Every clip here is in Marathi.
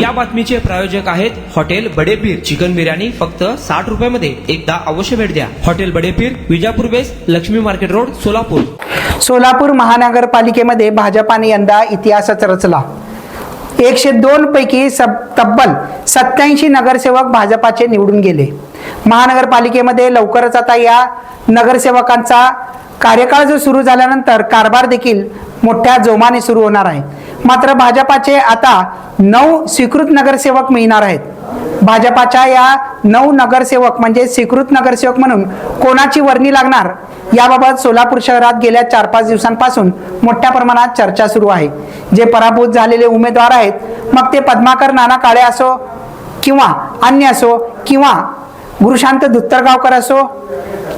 या बातमीचे प्रायोजक आहेत हॉटेल बडेपीर. चिकन बिर्याणी फक्त 60 रुपयामध्ये. एकदा अवश्य भेट द्या. Hotel Badepir, Vijapur west, Laxmi market road, Solapur. Solapur महानगरपालिकेमध्ये भाजपाने यंदा इतिहासच रचला. 102 पैकी तब्बल 87 नगरसेवक भाजपाचे निवडून गेले. महानगरपालिकेमध्ये लवकरच आता या नगरसेवकांचा कार्यकाळ जो सुरू झाल्यानंतर कारभार देखील मोठ्या जोमाने सुरू होणार आहे. मात्र भाजपाचे आता 9 स्वीकृत नगरसेवक मिळणार आहेत. भाजपाच्या या 9 नगरसेवक म्हणजे स्वीकृत नगरसेवक म्हणून कोणाची वर्णी लागणार याबाबत सोलापूर शहरात गेल्या 4-5 दिवसांपासून मोठ्या प्रमाणात चर्चा सुरू आहे. जे पराभूत झालेले उमेदवार आहेत, मग ते पद्माकर नाना काळे असो किंवा अन्य असो किंवा गुरुशांत दुत्तरगावकर असो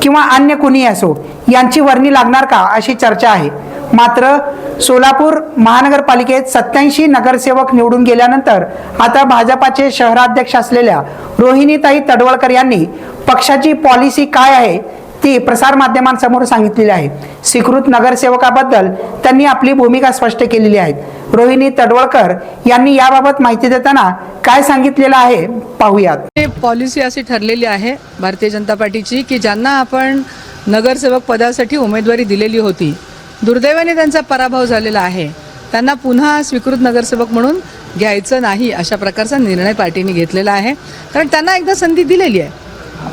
किंवा अन्य कुणी असो, यांची वर्णी लागणार का अशी चर्चा आहे. मात्र सोलापूर महानगरपालिकेत 87 नगरसेवक निवडून गेल्यानंतर आता भाजपाचे शहराध्यक्ष असलेल्या रोहिणीताई तडवळकर यांनी पक्षाची पॉलिसी काय आहे ती प्रसारमाध्यमांसमोर सांगितलेली आहे. स्वीकृत नगरसेवकाबद्दल त्यांनी आपली भूमिका स्पष्ट केलेली आहे. रोहिणी तडवळकर यांनी याबाबत माहिती देताना काय सांगितलेलं आहे पाहूयात. पॉलिसी अशी ठरलेली आहे भारतीय जनता पार्टीची की ज्यांना आपण नगरसेवक पदासाठी उमेदवारी दिलेली होती, दुर्दैवाने त्यांचा पराभव झालेला आहे, त्यांना पुन्हा स्वीकृत नगरसेवक म्हणून घ्यायचं नाही अशा प्रकारचा निर्णय पार्टीने घेतलेला आहे. कारण त्यांना एकदा संधी दिलेली आहे.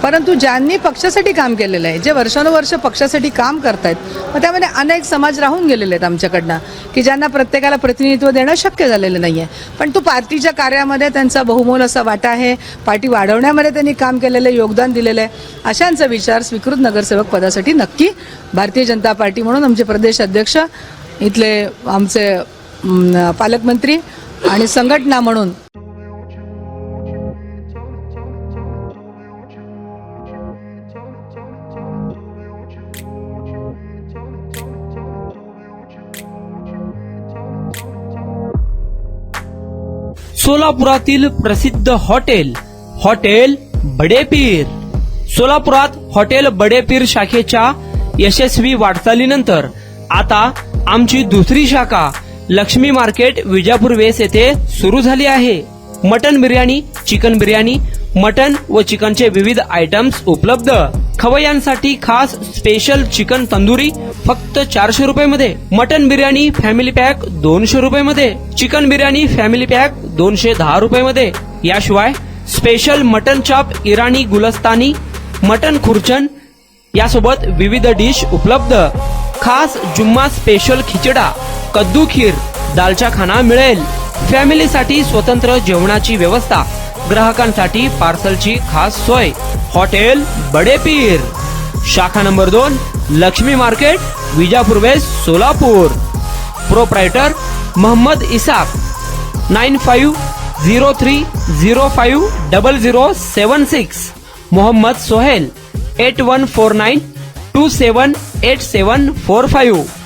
परंतु ज्यांनी पक्षासाठी काम केलेलं आहे, जे वर्षानुवर्ष पक्षासाठी काम करतायत, मग त्यामध्ये अनेक समाज राहून गेलेले आहेत आमच्याकडनं की ज्यांना प्रत्येकाला प्रतिनिधित्व देणं शक्य झालेलं नाही आहे. पण तो पार्टीच्या कार्यामध्ये त्यांचा बहुमोल असा वाटा आहे, पार्टी वाढवण्यामध्ये त्यांनी काम केलेलं आहे, योगदान दिलेलं आहे. अशांचा विचार स्वीकृत नगरसेवक पदासाठी नक्की भारतीय जनता पार्टी म्हणून आमचे प्रदेश अध्यक्ष, इथले आमचे पालकमंत्री आणि संघटना म्हणून सोलापुरातील प्रसिद्ध हॉटेल हॉटेल बडेपीर. सोलापुरात हॉटेल बडेपीर शाखेच्या यशस्वी वाटचालीनंतर आता आमची दुसरी शाखा लक्ष्मी मार्केट विजापूर वेस्ट येथे सुरू झाली आहे. Mutton biryani, chicken biryani, mutton व चिकनचे विविध आयटम्स उपलब्ध. खवय्यांसाठी खास स्पेशल चिकन तंदुरी फक्त 400 रुपयामध्ये. मटन बिर्याणी फॅमिली पॅक 200 रुपयामध्ये. चिकन बिर्याणी फॅमिली पॅक 210 रुपयामध्ये. याशिवाय special mutton chop, Irani Gulistani, mutton खुर्चन यासोबत विविध डिश उपलब्ध. खास जुम्मा स्पेशल खिचडा, कद्दू खीर, दालचा खाना मिळेल. फॅमिलीसाठी स्वतंत्र जेवणाची व्यवस्था, ग्राहकांसाठी पार्सलची खास सोय. हॉटेल बडेपीर, शाखा number 2, Laxmi market, Vijapur west, Solapur. Proprietor Mohammad Isak. 9503050076. Mohammad Sohail. 8149278745.